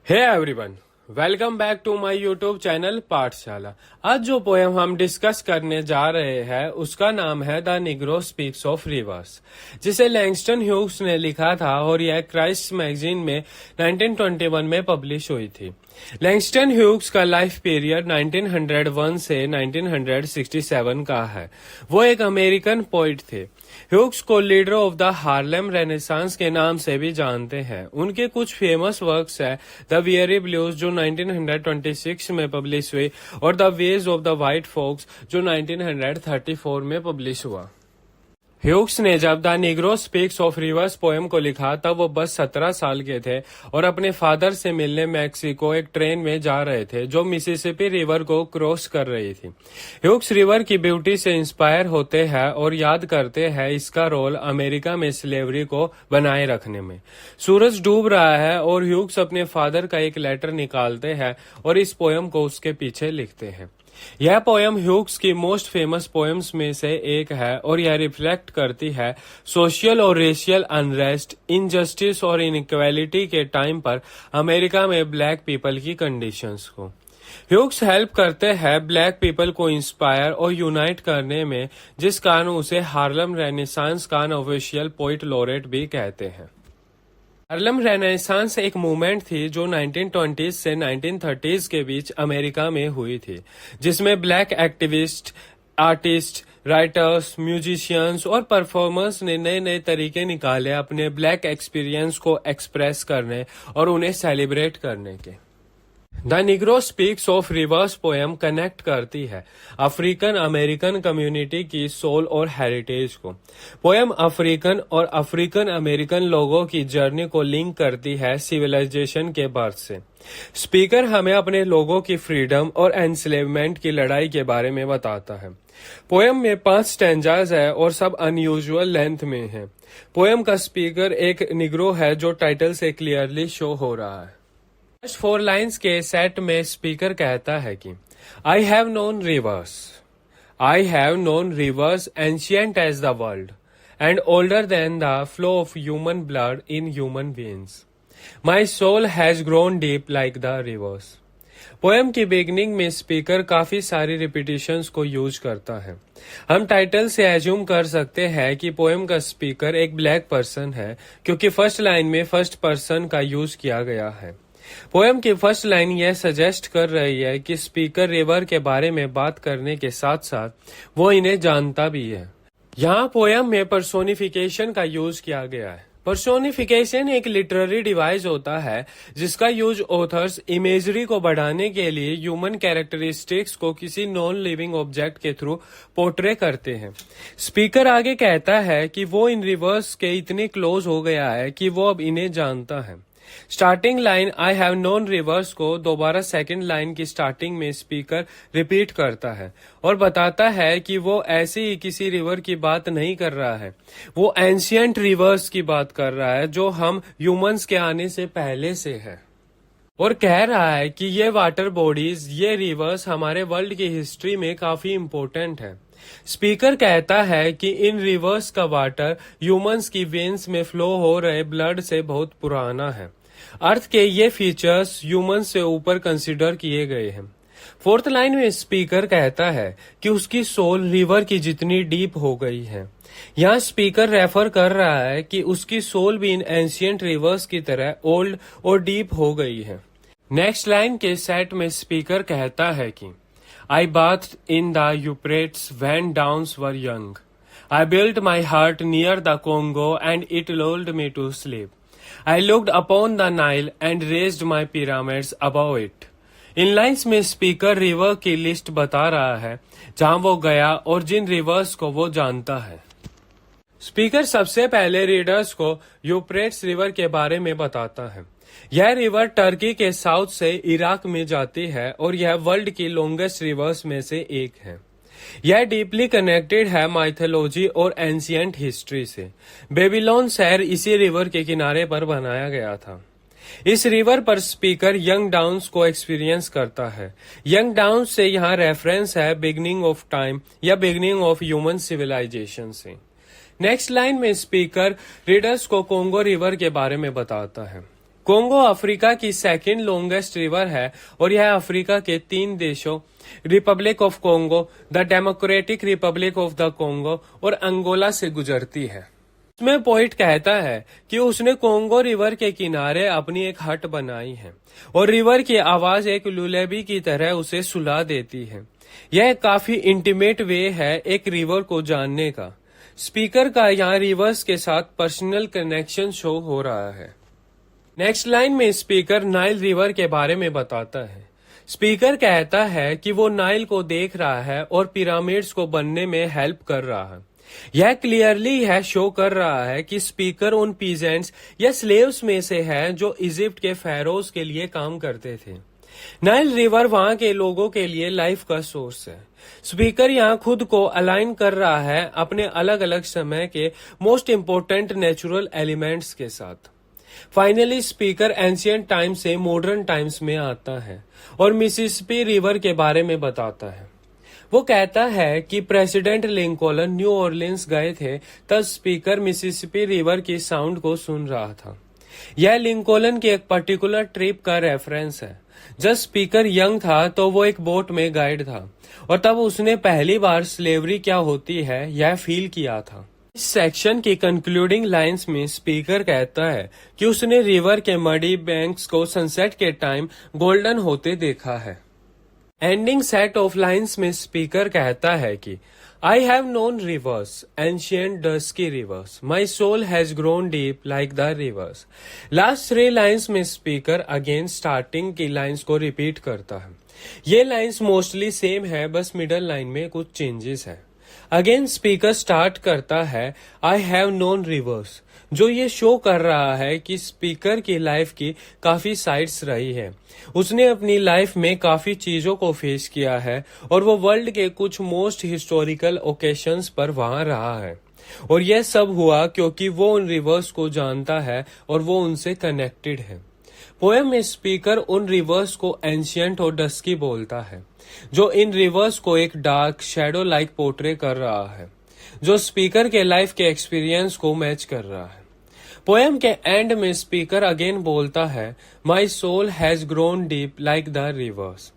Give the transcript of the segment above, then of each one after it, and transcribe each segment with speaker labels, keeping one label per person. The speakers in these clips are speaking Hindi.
Speaker 1: Hey everyone, welcome back to my YouTube channel Pathshala. आज जो पोएम हम डिस्कस करने जा रहे हैं उसका नाम है the Negro speaks of reverse, जिसे लैंगस्टन ह्यूग्स ने लिखा था और यह क्राइस्ट मैगजीन में 1921 में पब्लिश हुई थी। लैंगस्टन ह्यूग्स का लाइफ पीरियड 1901 से 1967 का है। वो एक अमेरिकन पोइट थे। ह्यूग्स को leader of the Harlem Renaissance के नाम से भी जानते हैं। उनके कुछ फेमस वर्क्स है द वियरी ब्लूज जो 1926 में पब्लिश हुई और the ways of the white folks जो 1934 में पब्लिश हुआ। ह्यूग्स ने जब the Negro speaks of rivers poem को लिखा तब वो बस 17 साल के थे और अपने फादर से मिलने मैक्सिको एक ट्रेन में जा रहे थे जो मिसिसिपी रिवर को क्रॉस कर रही थी। ह्यूग्स रिवर की ब्यूटी से इंस्पायर होते हैं और याद करते हैं इसका रोल अमेरिका में स्लेवरी को बनाए रखने में। सूरज डूब रहा है और ह्यूग्स अपने फादर का एक लेटर निकालते हैं और इस पोएम को उसके पीछे लिखते हैं। यह पोएम ह्यूग्स की मोस्ट फेमस पोएम्स में से एक है और यह रिफ्लेक्ट करती है सोशल और रेशियल अनरेस्ट, इनजस्टिस और इनइक्वालिटी के टाइम पर अमेरिका में ब्लैक पीपल की कंडीशंस को। ह्यूग्स हेल्प करते हैं ब्लैक पीपल को इंस्पायर और यूनाइट करने में, जिस कारण उसे हार्लम रेनेसांस का अनऑफिशियल पोइट लॉरेट भी कहते हैं। हार्लम रेनेसांस एक मूवमेंट थी जो 1920s से 1930s के बीच अमेरिका में हुई थी, जिसमें black activist, artist, writers, musicians और परफॉर्मर्स ने नए नए तरीके निकाले अपने ब्लैक एक्सपीरियंस को एक्सप्रेस करने और उन्हें सेलिब्रेट करने के। The Negro speaks of rivers poem connect करती है अफ्रीकन अमेरिकन कम्युनिटी की सोल और हेरिटेज को। पोएम अफ्रीकन और अफ्रीकन अमेरिकन लोगों की जर्नी को लिंक करती है सिविलाइजेशन के बर्थ से। स्पीकर हमें अपने लोगों की फ्रीडम और एनस्लेवमेंट की लड़ाई के बारे में बताता है। पोएम में 5 स्टैंजाज है और सब अनयूजुअल लेंथ में है। पोएम का स्पीकर एक निग्रो है जो टाइटल से क्लियरली शो हो रहा है। फर्स्ट 4 लाइन्स के सेट में स्पीकर कहता है कि I have known rivers ancient as the world and older than the flow of human blood in human veins. My soul has grown deep like the rivers. Poem की बिगनिंग में स्पीकर काफी सारी रिपीटिशंस को यूज करता है। हम टाइटल से एज्यूम कर सकते हैं कि पोएम का स्पीकर एक ब्लैक पर्सन है, क्योंकि फर्स्ट लाइन में फर्स्ट पर्सन का यूज किया गया है। पोएम की फर्स्ट लाइन यह सजेस्ट कर रही है कि स्पीकर रिवर के बारे में बात करने के साथ साथ वो इन्हें जानता भी है। यहाँ पोएम में पर्सोनिफिकेशन का यूज किया गया है। पर्सोनिफिकेशन एक लिटरेरी डिवाइस होता है जिसका यूज ऑथर्स इमेजरी को बढ़ाने के लिए ह्यूमन कैरेक्टरिस्टिक्स को किसी नॉन लिविंग ऑब्जेक्ट के थ्रू पोर्ट्रे करते हैं। स्पीकर आगे कहता है कि वो इन रिवर्स के इतने क्लोज हो गया है कि वो अब इन्हें जानता है। Starting line I have known reverse को दोबारा सेकंड लाइन की स्टार्टिंग में स्पीकर रिपीट करता है और बताता है कि वो ऐसे ही किसी रिवर की बात नहीं कर रहा है, वो एंशियंट रिवर्स की बात कर रहा है जो हम ह्यूमंस के आने से पहले से है, और कह रहा है कि ये वाटर बॉडीज, ये रिवर्स हमारे वर्ल्ड की हिस्ट्री में काफी इम्पोर्टेंट है। स्पीकर कहता है कि इन रिवर्स का वाटर ह्यूमंस की वेन्स में फ्लो हो रहे ब्लड से बहुत पुराना है। अर्थ के ये फीचर्स ह्यूमंस से ऊपर कंसिडर किए गए हैं। 4th लाइन में स्पीकर कहता है कि उसकी सोल रिवर की जितनी डीप हो गई है। यहाँ स्पीकर रेफर कर रहा है कि उसकी सोल भी इन एंशियंट रिवर्स की तरह ओल्ड और डीप हो गई है। नेक्स्ट लाइन के सेट में स्पीकर कहता है कि I bathed in the Euphrates when downs were young. I built my hut near the Congo and it lulled me to sleep. I looked upon the Nile and raised my pyramids above it. In lines में स्पीकर रिवर की लिस्ट बता रहा है जहां वो गया और जिन रिवर्स को वो जानता है। स्पीकर सबसे पहले रीडर्स को यूफ्रेट्स रिवर के बारे में बताता है। यह रिवर टर्की के साउथ से इराक में जाती है और यह वर्ल्ड की लॉन्गेस्ट रिवर्स में से एक है। यह डीपली कनेक्टेड है माइथोलॉजी और एंशियंट हिस्ट्री से। बेबीलोन शहर इसी रिवर के किनारे पर बनाया गया था। इस रिवर पर स्पीकर यंग डाउन्स को एक्सपीरियंस करता है। यंग डाउन्स से यहाँ रेफरेंस है बिगनिंग ऑफ टाइम या बिगनिंग ऑफ ह्यूमन सिविलाइजेशन से। नेक्स्ट लाइन में स्पीकर रीडर्स को कोंगो रिवर के बारे में बताता है। कोंगो अफ्रीका की सेकंड लॉन्गेस्ट रिवर है और यह अफ्रीका के 3 देशों Republic of Congo, the democratic Republic of the Congo और अंगोला से गुजरती है। इसमें पोइट कहता है कि उसने कोंगो रिवर के किनारे अपनी एक हट बनाई है और रिवर की आवाज एक लुलेबी की तरह उसे सुला देती है। यह काफी इंटीमेट वे है एक रिवर को जानने का। स्पीकर का यहाँ रिवर्स के साथ पर्सनल कनेक्शन शो हो रहा है। नेक्स्ट लाइन में स्पीकर नाइल रिवर के बारे में बताता है। स्पीकर कहता है कि वो नाइल को देख रहा है और पिरामिड्स को बनने में हेल्प कर रहा है। यह क्लियरली है शो कर रहा है कि स्पीकर उन पीजेंट्स या स्लेव्स में से है जो इजिप्ट के फेरोज के लिए काम करते थे। नाइल रिवर वहां के लोगों के लिए लाइफ का सोर्स है। स्पीकर यहाँ खुद को अलाइन कर रहा है अपने अलग अलग समय के मोस्ट इम्पोर्टेंट नेचुरल एलिमेंट्स के साथ। फाइनली स्पीकर एंशियंट टाइम से मॉडर्न टाइम्स में आता है और मिसिसिपी रिवर के बारे में बताता है। वो कहता है कि प्रेसिडेंट लिंकॉलन न्यू ऑरलिन्स गए थे तब स्पीकर मिसिसिपी रिवर की साउंड को सुन रहा था। यह लिंकॉलन की एक पर्टिकुलर ट्रिप का रेफरेंस है। जब स्पीकर यंग था तो वो एक बोट में गाइड था और तब उसने पहली बार स्लेवरी क्या होती है यह फील किया था। इस सेक्शन की कंक्लूडिंग लाइंस में स्पीकर कहता है कि उसने रिवर के मडी बैंक्स को सनसेट के टाइम गोल्डन होते देखा है। एंडिंग सेट ऑफ लाइंस में स्पीकर कहता है कि I have known rivers, ancient dusky rivers. My soul has grown deep like the rivers. Last 3 lines में स्पीकर अगेन स्टार्टिंग की लाइंस को रिपीट करता है। ये लाइंस मोस्टली सेम है, बस मिडल लाइन में कुछ चेंजेस है। अगेन स्पीकर स्टार्ट करता है I have known rivers, जो ये शो कर रहा है कि स्पीकर की लाइफ की काफी साइड्स रही है। उसने अपनी लाइफ में काफी चीजों को फेस किया है और वो वर्ल्ड के कुछ मोस्ट हिस्टोरिकल ओकेशंस पर वहां रहा है और यह सब हुआ क्योंकि वो उन रिवर्स को जानता है और वो उनसे कनेक्टेड है। पोएम में स्पीकर उन रिवर्स को एंशियंट और डस्की बोलता है, जो इन रिवर्स को एक डार्क शैडो लाइक पोर्ट्रे कर रहा है, जो स्पीकर के लाइफ के एक्सपीरियंस को मैच कर रहा है। पोएम के एंड में स्पीकर अगेन बोलता है my soul has grown deep like the rivers.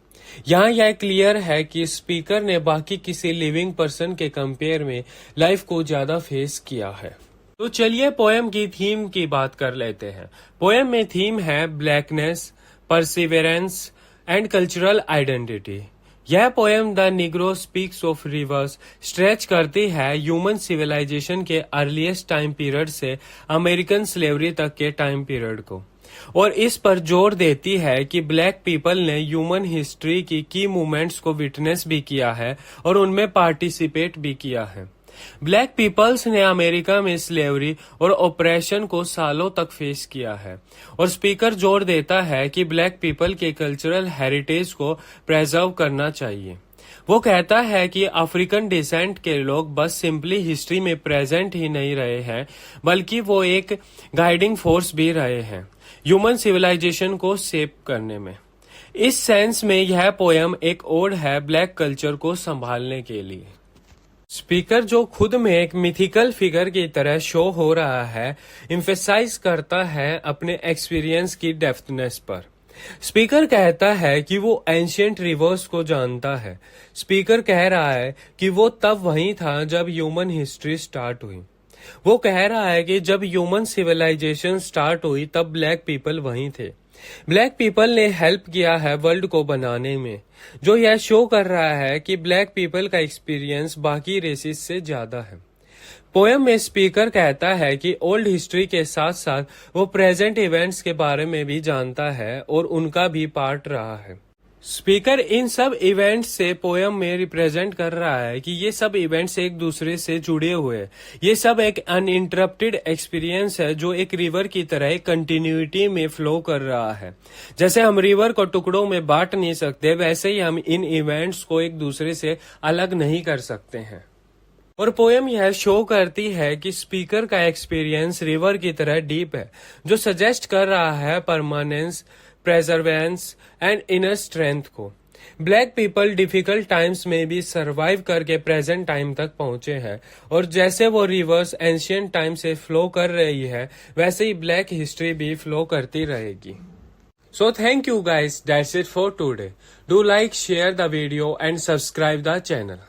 Speaker 1: यहाँ यह क्लियर है कि स्पीकर ने बाकी किसी लिविंग पर्सन के कंपेयर में लाइफ को ज्यादा फेस किया है। तो चलिए पोएम की थीम की बात कर लेते हैं। पोएम में थीम है blackness, perseverance and cultural identity. यह poem the Negro speaks of rivers stretch करती है ह्यूमन सिविलाइजेशन के अर्लीस्ट टाइम पीरियड से अमेरिकन स्लेवरी तक के टाइम पीरियड को, और इस पर जोर देती है कि ब्लैक पीपल ने ह्यूमन हिस्ट्री की की मूवमेंट्स को विटनेस भी किया है और उनमें पार्टिसिपेट भी किया है। ब्लैक पीपल्स ने अमेरिका में स्लेवरी और ऑपरेशन को सालों तक फेस किया है और स्पीकर जोर देता है कि ब्लैक पीपल के कल्चरल हेरिटेज को प्रेजर्व करना चाहिए। वो कहता है कि अफ्रीकन डिसेंट के लोग बस सिंपली हिस्ट्री में प्रेजेंट ही नहीं रहे हैं, बल्कि वो एक गाइडिंग फोर्स भी रहे हैं ह्यूमन सिविलाइजेशन को शेप करने में। इस सेंस में यह पोएम एक ओड है ब्लैक कल्चर को संभालने के लिए। स्पीकर जो खुद में एक मिथिकल फिगर की तरह शो हो रहा है, इम्फेसाइज करता है अपने एक्सपीरियंस की डेप्थनेस पर। स्पीकर कहता है कि वो एंशियंट रिवर्स को जानता है। स्पीकर कह रहा है कि वो तब वहीं था जब ह्यूमन हिस्ट्री स्टार्ट हुई। वो कह रहा है कि जब ह्यूमन सिविलाइजेशन स्टार्ट हुई तब ब्लैक पीपल वहीं थे। ब्लैक पीपल ने हेल्प किया है वर्ल्ड को बनाने में, जो यह शो कर रहा है कि ब्लैक पीपल का एक्सपीरियंस बाकी रेसिस से ज्यादा है। पोएम में स्पीकर कहता है कि ओल्ड हिस्ट्री के साथ साथ वो प्रेजेंट इवेंट्स के बारे में भी जानता है और उनका भी पार्ट रहा है। स्पीकर इन सब इवेंट्स से पोएम में रिप्रेजेंट कर रहा है कि ये सब इवेंट्स एक दूसरे से जुड़े हुए हैं। ये सब एक अनइंटरप्टेड एक्सपीरियंस है जो एक रिवर की तरह कंटिन्यूटी में फ्लो कर रहा है। जैसे हम रिवर को टुकड़ों में बांट नहीं सकते, वैसे ही हम इन इवेंट्स को एक दूसरे से अलग नहीं कर सकते हैं। और पोएम यह शो करती है कि स्पीकर का एक्सपीरियंस रिवर की तरह डीप है, जो सजेस्ट कर रहा है परमानेंस, प्रेजर्वेंस एंड इनर स्ट्रेंथ को। ब्लैक पीपल डिफिकल्ट टाइम्स में भी सरवाइव करके प्रेजेंट टाइम तक पहुंचे हैं और जैसे वो रिवर्स एंशियंट टाइम से फ्लो कर रही है वैसे ही ब्लैक हिस्ट्री भी फ्लो करती रहेगी. So thank you guys, that's it for today. Do like, share the video and subscribe the channel.